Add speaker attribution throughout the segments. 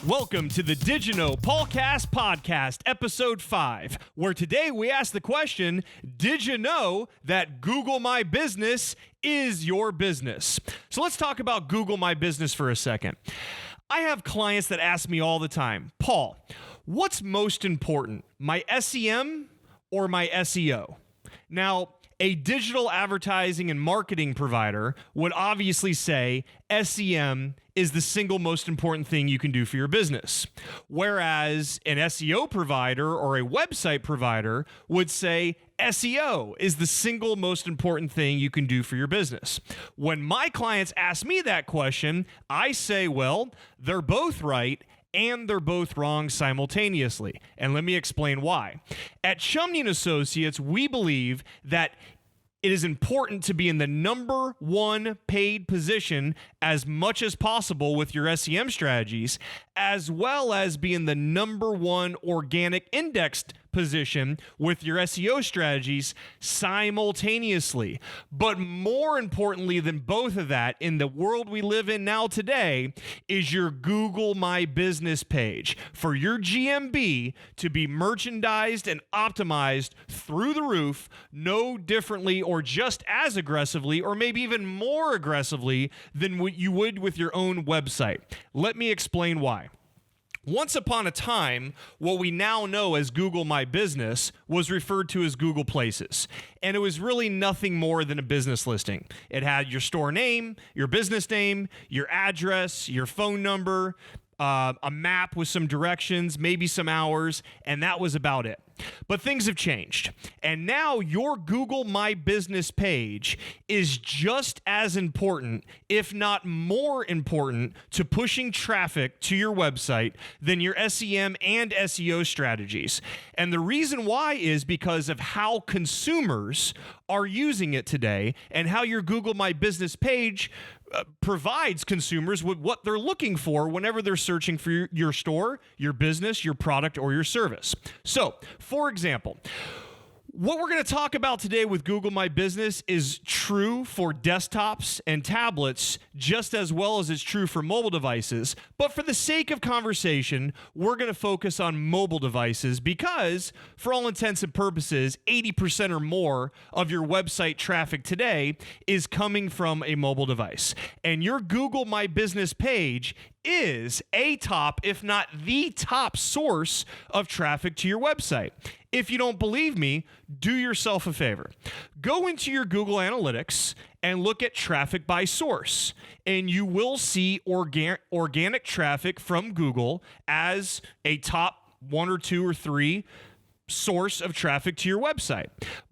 Speaker 1: Welcome to the DigiKnow Podcast, episode 5, where today we ask the question, did you know that Google My Business is your business? So let's talk about Google My Business for a second. I have clients that ask me all the time, Paul, what's most important, my SEM or my SEO? Now, a digital advertising and marketing provider would obviously say SEM is the single most important thing you can do for your business. Whereas an SEO provider or a website provider would say SEO is the single most important thing you can do for your business. When my clients ask me that question, I say, well, they're both right and they're both wrong simultaneously. And let me explain why. At Chumney & Associates, we believe that it is important to be in the number one paid position as much as possible with your SEM strategies, as well as being the number one organic indexed position with your SEO strategies simultaneously. But more importantly than both of that, in the world we live in now today, is your Google My Business page for your GMB to be merchandised and optimized through the roof, no differently or just as aggressively or maybe even more aggressively than what you would with your own website. Let me explain why. Once upon a time, what we now know as Google My Business was referred to as Google Places. And it was really nothing more than a business listing. It had your store name, your business name, your address, your phone number, a map with some directions, maybe some hours, and that was about it. But things have changed. And now your Google My Business page is just as important, if not more important, to pushing traffic to your website than your SEM and SEO strategies. And the reason why is because of how consumers are using it today and how your Google My Business page provides consumers with what they're looking for whenever they're searching for your store, your business, your product, or your service. So, for example, what we're going to talk about today with Google My Business is true for desktops and tablets just as well as it's true for mobile devices. But for the sake of conversation, we're going to focus on mobile devices because, for all intents and purposes, 80% or more of your website traffic today is coming from a mobile device. And your Google My Business page is a top, if not the top source of traffic to your website. If you don't believe me, do yourself a favor. Go into your Google Analytics and look at traffic by source, and you will see organic traffic from Google as a top 1 or 2 or 3 source of traffic to your website.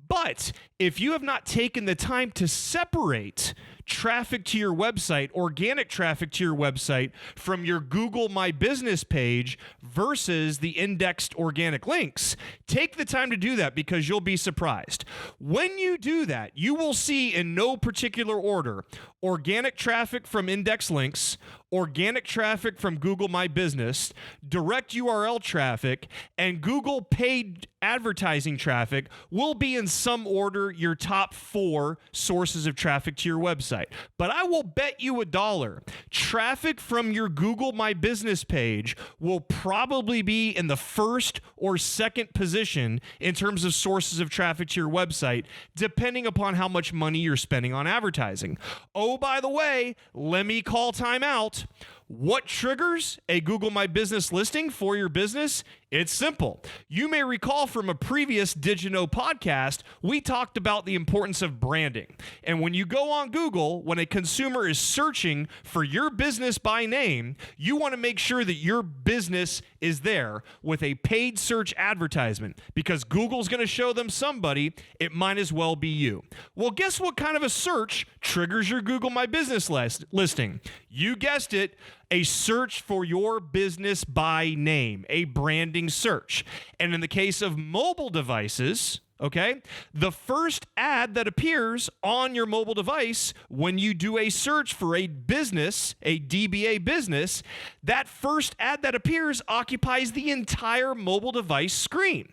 Speaker 1: But if you have not taken the time to separate traffic to your website, organic traffic to your website, from your Google My Business page versus the indexed organic links, take the time to do that because you'll be surprised. When you do that, you will see in no particular order organic traffic from index links, organic traffic from Google My Business, direct URL traffic, and Google paid advertising traffic will be in some order your top 4 sources of traffic to your website. But I will bet you $1, traffic from your Google My Business page will probably be in the first or second position in terms of sources of traffic to your website, depending upon how much money you're spending on advertising. Oh, by the way, let me call time out. What triggers a Google My Business listing for your business? It's simple. You may recall from a previous DigiKnow podcast, we talked about the importance of branding. And when you go on Google, when a consumer is searching for your business by name, you want to make sure that your business is there with a paid search advertisement because Google's going to show them somebody. It might as well be you. Well, guess what kind of a search triggers your Google My Business listing? You guessed it. A search for your business by name, a branding search. And in the case of mobile devices, okay, the first ad that appears on your mobile device when you do a search for a business, a DBA business, that first ad that appears occupies the entire mobile device screen.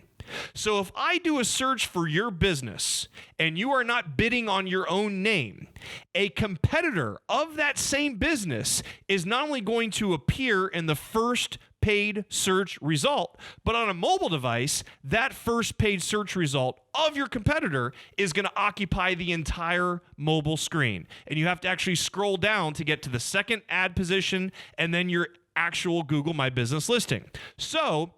Speaker 1: So if I do a search for your business and you are not bidding on your own name, a competitor of that same business is not only going to appear in the first paid search result. But on a mobile device, that first paid search result of your competitor is going to occupy the entire mobile screen. And you have to actually scroll down to get to the second ad position and then your actual Google My Business listing. So,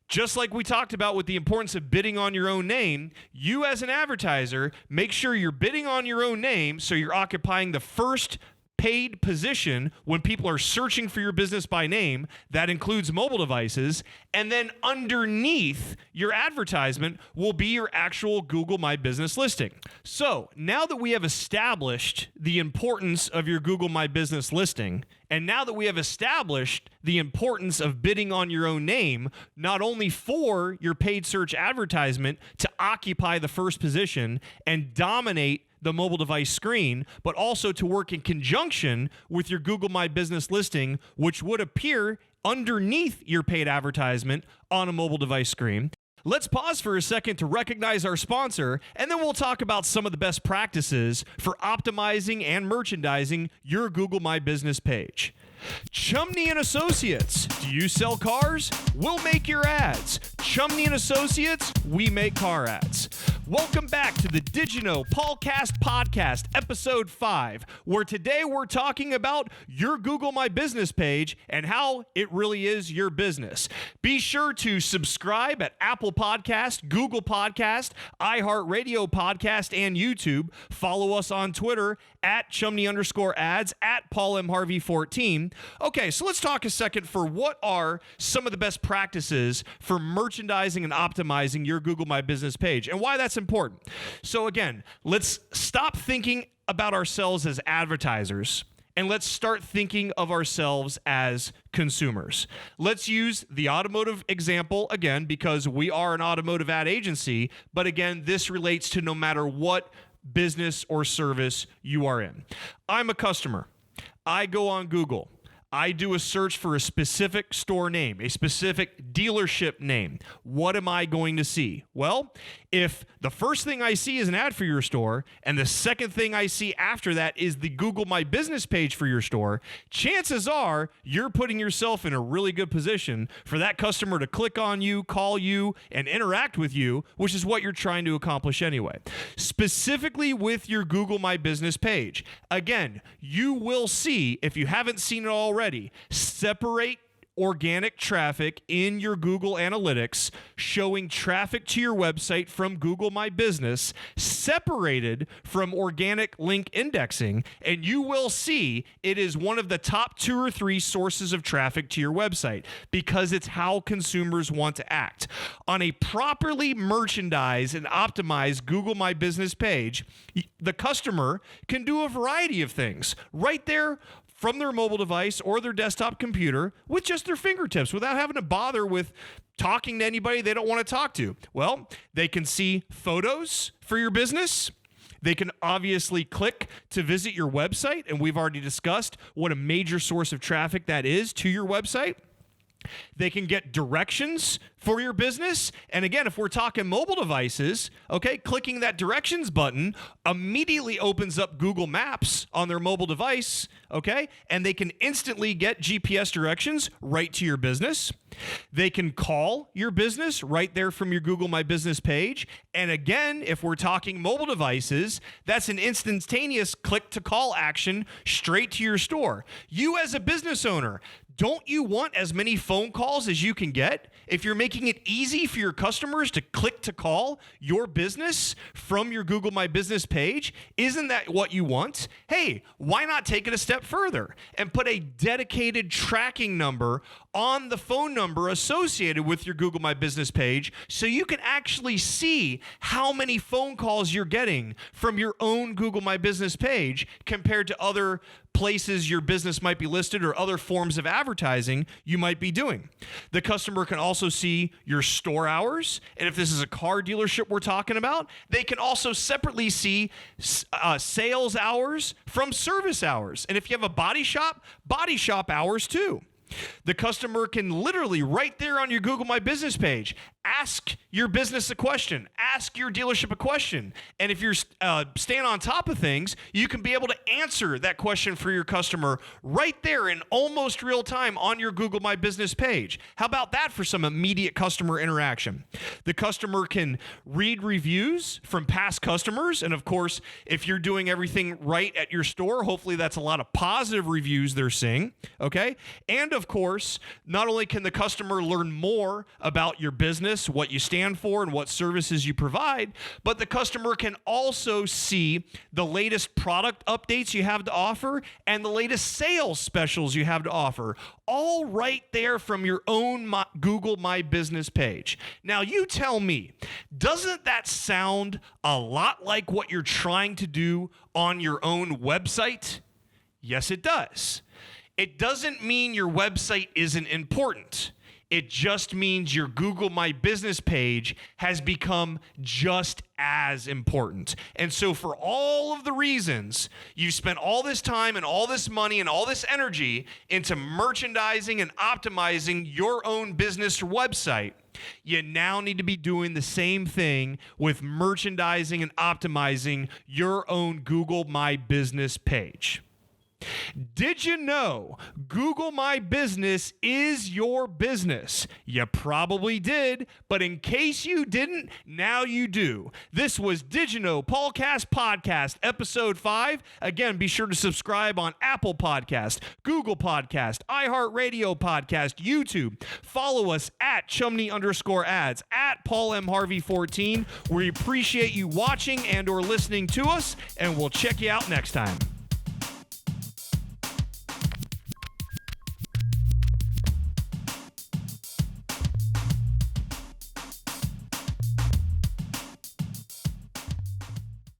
Speaker 1: just like we talked about with the importance of bidding on your own name, you as an advertiser, make sure you're bidding on your own name so you're occupying the first paid position when people are searching for your business by name. That includes mobile devices. And then underneath your advertisement will be your actual Google My Business listing. So now that we have established the importance of your Google My Business listing, and now that we have established the importance of bidding on your own name, not only for your paid search advertisement to occupy the first position and dominate the mobile device screen, but also to work in conjunction with your Google My Business listing, which would appear underneath your paid advertisement on a mobile device screen. Let's pause for a second to recognize our sponsor, and then we'll talk about some of the best practices for optimizing and merchandising your Google My Business page. Chumney and Associates. Do you sell cars? We'll make your ads. Chumney and Associates, we make car ads. Welcome back to the DigiKnow Podcast, episode 5, where today we're talking about your Google My Business page and how it really is your business. Be sure to subscribe at Apple Podcast, Google Podcast, iHeartRadio Podcast, and YouTube. Follow us on Twitter at Chumney_ads, at Paul M. Harvey 14. Okay, so let's talk a second for what are some of the best practices for merchandising and optimizing your Google My Business page and why that's important. So again, let's stop thinking about ourselves as advertisers and let's start thinking of ourselves as consumers. Let's use the automotive example again because we are an automotive ad agency, but again, this relates to no matter what business or service you are in. I'm a customer. I go on Google. I do a search for a specific store name, a specific dealership name. What am I going to see? Well, if the first thing I see is an ad for your store, and the second thing I see after that is the Google My Business page for your store, chances are you're putting yourself in a really good position for that customer to click on you, call you, and interact with you, which is what you're trying to accomplish anyway. Specifically with your Google My Business page, again, you will see, if you haven't seen it already, separate organic traffic in your Google Analytics, showing traffic to your website from Google My Business, separated from organic link indexing, and you will see it is one of the top 2 or 3 sources of traffic to your website because it's how consumers want to act. On a properly merchandised and optimized Google My Business page, the customer can do a variety of things right there from their mobile device or their desktop computer with just their fingertips without having to bother with talking to anybody they don't want to talk to. Well, they can see photos for your business. They can obviously click to visit your website, and we've already discussed what a major source of traffic that is to your website. They can get directions for your business. And again, if we're talking mobile devices, okay, clicking that directions button immediately opens up Google Maps on their mobile device, okay? And they can instantly get GPS directions right to your business. They can call your business right there from your Google My Business page. And again, if we're talking mobile devices, that's an instantaneous click to call action straight to your store. You as a business owner, don't you want as many phone calls as you can get? If you're making it easy for your customers to click to call your business from your Google My Business page, isn't that what you want? Hey, why not take it a step further and put a dedicated tracking number on the phone number associated with your Google My Business page so you can actually see how many phone calls you're getting from your own Google My Business page compared to other places your business might be listed or other forms of advertising you might be doing. The customer can also see your store hours, and if this is a car dealership we're talking about, they can also separately see sales hours from service hours. And if you have a body shop hours too. The customer can literally right there on your Google My Business page ask your business a question, ask your dealership a question. And if you're staying on top of things, you can be able to answer that question for your customer right there in almost real time on your Google My Business page. How about that for some immediate customer interaction? The customer can read reviews from past customers. And of course, if you're doing everything right at your store, hopefully that's a lot of positive reviews they're seeing. Okay. And of course, not only can the customer learn more about your business, what you stand for, and what services you provide, but the customer can also see the latest product updates you have to offer and the latest sales specials you have to offer, all right there from your own Google My Business page. Now, you tell me, doesn't that sound a lot like what you're trying to do on your own website? Yes, it does. It doesn't mean your website isn't important. It just means your Google My Business page has become just as important. And so for all of the reasons you've spent all this time and all this money and all this energy into merchandising and optimizing your own business website, you now need to be doing the same thing with merchandising and optimizing your own Google My Business page. Did you know Google My Business is your business? You probably did, but in case you didn't, now you do. This was DigiKnow Paulcast Podcast, Episode 5. Again, be sure to subscribe on Apple Podcast, Google Podcast, iHeartRadio Podcast, YouTube. Follow us at Chumney_ads, at Paul M. Harvey 14. We appreciate you watching and or listening to us, and we'll check you out next time.